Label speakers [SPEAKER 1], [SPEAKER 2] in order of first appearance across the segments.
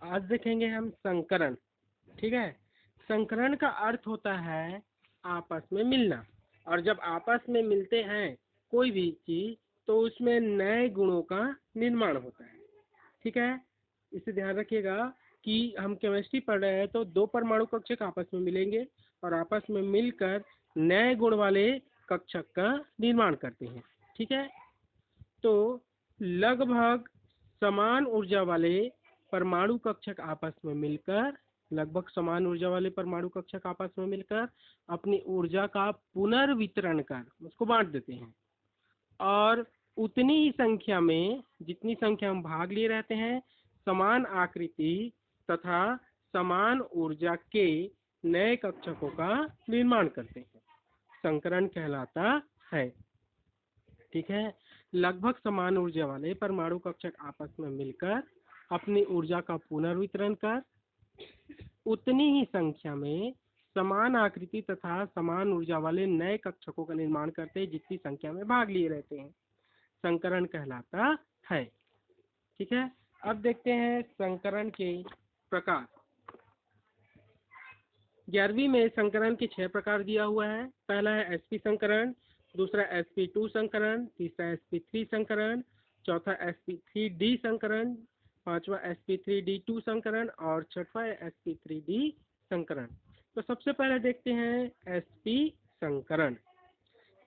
[SPEAKER 1] आज देखेंगे हम संकरण। ठीक है, संकरण का अर्थ होता है आपस में मिलना, और जब आपस में मिलते हैं कोई भी चीज तो उसमें नए गुणों का निर्माण होता है। ठीक है, इसे ध्यान रखिएगा कि हम केमिस्ट्री पढ़ रहे हैं तो दो परमाणु कक्षक आपस में मिलेंगे और आपस में मिलकर नए गुण वाले कक्षक का निर्माण करते हैं। ठीक है, तो लगभग समान ऊर्जा वाले परमाणु कक्षक आपस में मिलकर अपनी ऊर्जा का पुनर्वितरण कर उसको बांट देते हैं, और उतनी ही संख्या में जितनी संख्या में भाग लिए रहते हैं समान आकृति तथा समान ऊर्जा के नए कक्षकों का निर्माण करते हैं, संकरण कहलाता है। ठीक है, लगभग समान ऊर्जा वाले परमाणु कक्षक आपस में मिलकर अपनी ऊर्जा का पुनर्वितरण कर उतनी ही संख्या में समान आकृति तथा समान ऊर्जा वाले नए कक्षकों का निर्माण करते हैं जितनी संख्या में भाग लिए रहते हैं, संकरण कहलाता है। ठीक है, अब देखते हैं संकरण के प्रकार। 11वीं में संकरण के 6 प्रकार दिया हुआ है। पहला है sp संकरण, दूसरा sp2 संकरण, तीसरा sp3 संकरण, चौथा sp3d संकरण, पांचवा sp3d2 संकरण और छठवा sp3d संकरण। तो सबसे पहले देखते हैं sp संकरण।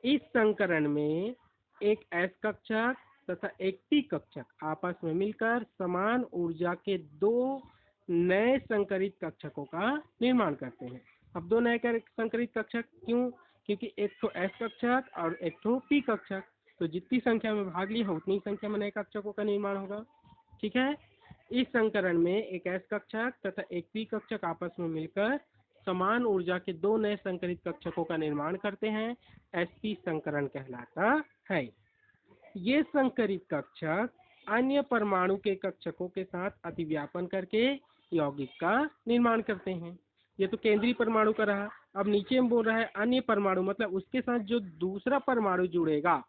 [SPEAKER 1] इस संकरण में एक s कक्षक तथा एक p कक्षक आपस में मिलकर समान ऊर्जा के दो नए संकरित कक्षकों का निर्माण करते हैं। अब दो नए संकरित कक्षक क्यों? क्योंकि एक तो s कक्षक और एक तो p कक्षक, तो जितनी संख्या में भाग ली है उतनी संख्या में नए कक्षकों का निर्माण होगा। ठीक है, इस संकरण में एक s कक्षक तथा एक p कक्षक आपस में मिलकर समान ऊर्जा के दो नए संकरित कक्षकों का निर्माण करते हैं, sp संकरण कहलाता है। ये संकरित कक्षक अन्य परमाणु के कक्षकों के साथ अतिव्यापन करके यौगिक का निर्माण करते हैं। ये तो केंद्रीय परमाणु का रहा। अब नीचे में बोल रहा है अन्य परमाणु, मतलब उसके साथ जो दूसरा परमाणु जुड़ेगा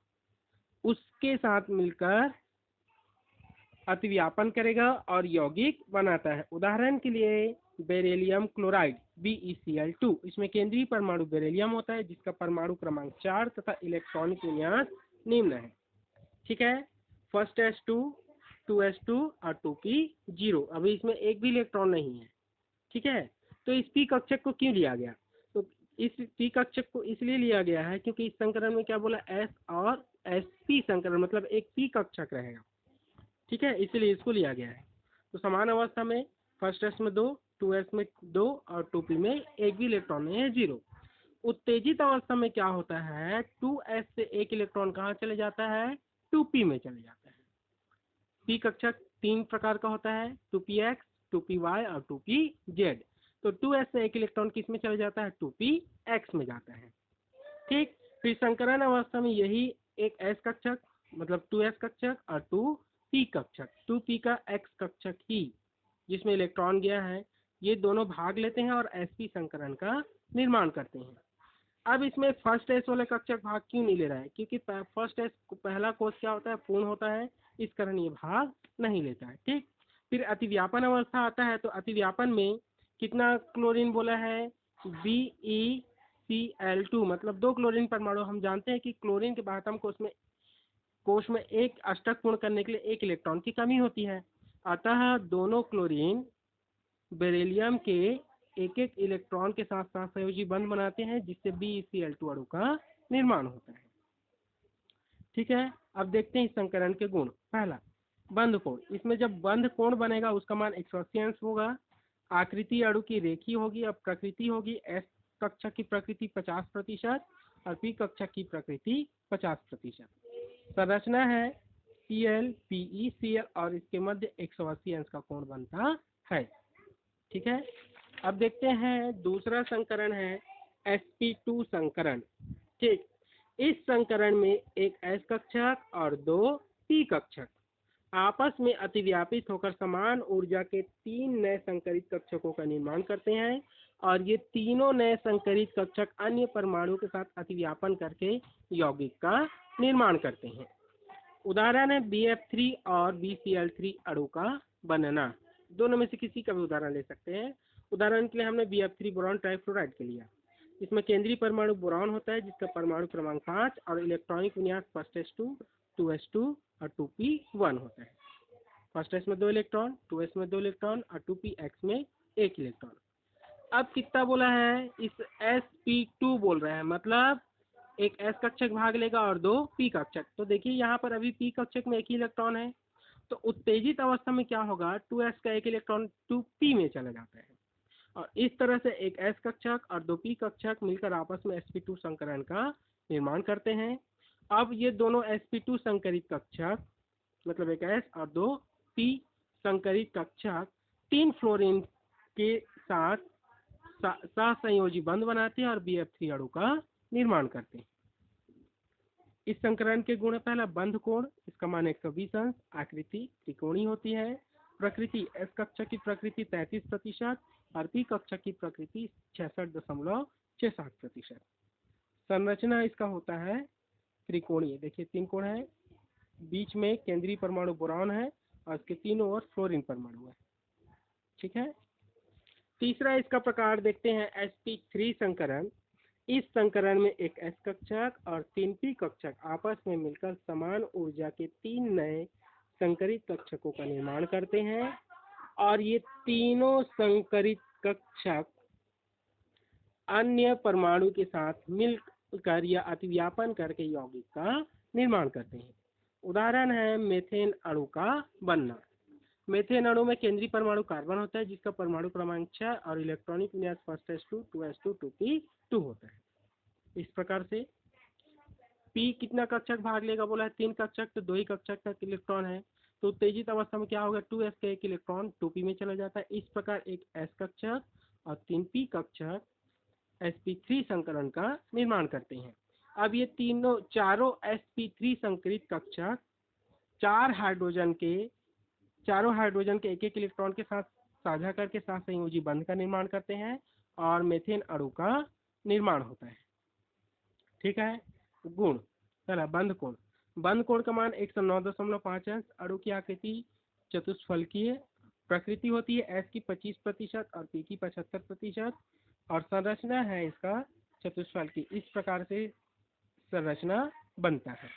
[SPEAKER 1] उसके साथ मिलकर अतिव्यापन करेगा और यौगिक बनाता है। उदाहरण के लिए बेरिलियम क्लोराइड BeCl2, इसमें केंद्रीय परमाणु बेरिलियम होता है जिसका परमाणु क्रमांक 4 तथा इलेक्ट्रॉनिक विन्यास निम्न है। ठीक है, फर्स्ट s2, 2s2 और 2p0। अभी इसमें एक भी इलेक्ट्रॉन नहीं है। ठीक है, तो इस p कक्षक को क्यों लिया गया? तो इस p कक्षक को इसलिए लिया गया है क्योंकि इस संकरण में क्या बोला, s और sp संकरण, मतलब एक p कक्षक रहेगा। ठीक है, इसलिए इसको लिया गया है। तो समान अवस्था में फर्स्ट s में 2, 2s में 2 और 2p में एक भी इलेक्ट्रॉन नहीं है, 0। उत्तेजित अवस्था में क्या होता है, 2s से एक इलेक्ट्रॉन कहाँ चले जाता है, 2p में चले जाता है। p कक्षक 3 प्रकार का होता है, 2px, 2py और 2pz। तो 2s से एक इलेक्ट्रॉन किस में चले जाता है, 2px में जाता है। ठीक, फिर संकरण अवस्था में यही एक s कक्षक मतलब 2s कक्षक और 2p कक्षक, 2p का x कक्षक ही जिसमें इलेक्ट्रॉन गया है, ये दोनों भाग लेते हैं और sp संकरण का निर्माण करते हैं। अब इसमें फर्स्ट s वाला कक्षक भाग क्यों नहीं ले रहा है? क्योंकि फर्स्ट s पहला कोष क्या होता है, पूर्ण होता है, इस कारण ये भाग नहीं लेता है। ठीक, फिर अतिव्यापन अवस्था आता है। तो अतिव्यापन में कितना क्लोरीन बोला है, BeCl2, मतलब 2 क्लोरीन परमाणु। हम जानते हैं कि क्लोरीन के बाह्यतम कोष में एक अष्टक पूर्ण करने के लिए एक इलेक्ट्रॉन की कमी होती है, अतः दोनों क्लोरीन बेरिलियम के एक एक इलेक्ट्रॉन के साथ साथ सहयोजी बंध बनाते हैं जिससे BeCl2 अणु का निर्माण होता है। ठीक है, अब देखते हैं इस संकरण के गुण। पहला, बंध कोण। इसमें जब बंध कोण बनेगा उसका मान 180 अंश होगा। आकृति अणु की रेखीय होगी। अब प्रकृति होगी, S कक्षक की प्रकृति 50% और P कक्षक की प्रकृति 50%। संरचना है Cl, Pe, Cl और इसके मध्य 180 अंश का कोण बनता है। ठीक है, अब देखते हैं दूसरा संकरण है sp2 संकरण। ठीक, इस संकरण में एक s कक्षक और 2 p कक्षक आपस में अतिव्यापित होकर समान ऊर्जा के 3 नए संकरित कक्षकों का निर्माण करते हैं, और ये तीनों नए संकरित कक्षक अन्य परमाणु के साथ अतिव्यापन करके यौगिक का निर्माण करते हैं। उदाहरण है BF3 और BCl3 अणु का बनना। दोनों में से किसी का भी उदाहरण ले सकते हैं। उदाहरण के लिए हमने BF3 बोरॉन ट्राइफ्लोराइड के लिया। इसमें केंद्रीय परमाणु बोरॉन होता है जिसका परमाणु क्रमांक 5 और इलेक्ट्रॉनिक विन्यास फर्स्ट s2 2s2 और 2p1 होता है। फर्स्ट s में 2 इलेक्ट्रॉन, 2s में 2 इलेक्ट्रॉन और 2px में 1 इलेक्ट्रॉन। अब कितना बोला है, इस sp2 बोल रहे हैं, मतलब एक s कक्षक भाग लेगा और 2 p कक्षक। तो देखिए यहाँ पर अभी p कक्षक में 1 ही इलेक्ट्रॉन है, तो उत्तेजित अवस्था में क्या होगा, 2s का 1 इलेक्ट्रॉन 2p में चला जाता है और इस तरह से एक s कक्षक और 2 p कक्षक मिलकर आपस में sp2 संकरण का निर्माण करते हैं। अब ये दोनों sp2 संकरित कक्षक, मतलब एक s और 2 p संकरित कक्षक 3 फ्लोरीन के साथ सहसंयोजी बंध बनाते हैं और BF3 अणु का निर्माण करते हैं। इस संकरण के गुण, पहला बंध कोण, इसका मान 120 अंश, आकृति त्रिकोणीय होती है, प्रकृति s कक्षक की प्रकृति 33% और p कक्षक की प्रकृति 66.67%। संरचना इसका होता है त्रिकोणीय। देखिए 3 कोण है, बीच में केंद्रीय परमाणु बोरॉन है और इसके तीनों ओर फ्लोरीन परमाणु है। ठीक है। तीसरा इसका प्रकार देखते हैं sp3 संकरण। इस संकरण में एक s कक्षक और 3 p कक्षक आपस में मिलकर समान ऊर्जा के 3 नए संकरित कक्षकों का निर्माण करते हैं और ये तीनों संकरित कक्षक अन्य परमाणु के साथ मिलकर या अतिव्यापन करके यौगिक का निर्माण करते हैं। उदाहरण है मेथेन अणु का बनना। मेथेन अणु में केंद्रीय परमाणु कार्बन होता है जिसका परमाणु क्रमांक 6 और इलेक्ट्रॉनिक विन्यास फर्स्ट s2 2s2 2p2 होता है। इस प्रकार से p कितना कक्षक भाग लेगा बोला है, 3 कक्षक, तो 2 ही कक्षक का इलेक्ट्रॉन है, तो उत्तेजित अवस्था में क्या होगा, 2s का 1 इलेक्ट्रॉन 2p में चला जाता है। इस प्रकार एक s कक्षक और 3 p कक्षक sp3 संकरण का निर्माण करते हैं। अब ये चारों sp3 संकरित कक्षक चारों हाइड्रोजन के 1-1 इलेक्ट्रॉन के साथ साझा करके साथ संयोजी बंध का निर्माण करते हैं और मेथेन अणु का निर्माण होता है। ठीक है। गुण, पहला बंध कोण। बंध कोण का मान 109.5 अंश, अणु की आकृति चतुष्फलकीय, प्रकृति होती है s की 25% और p की 75% और संरचना है इसका चतुष्फलकीय। इस प्रकार से संरचना बनता है।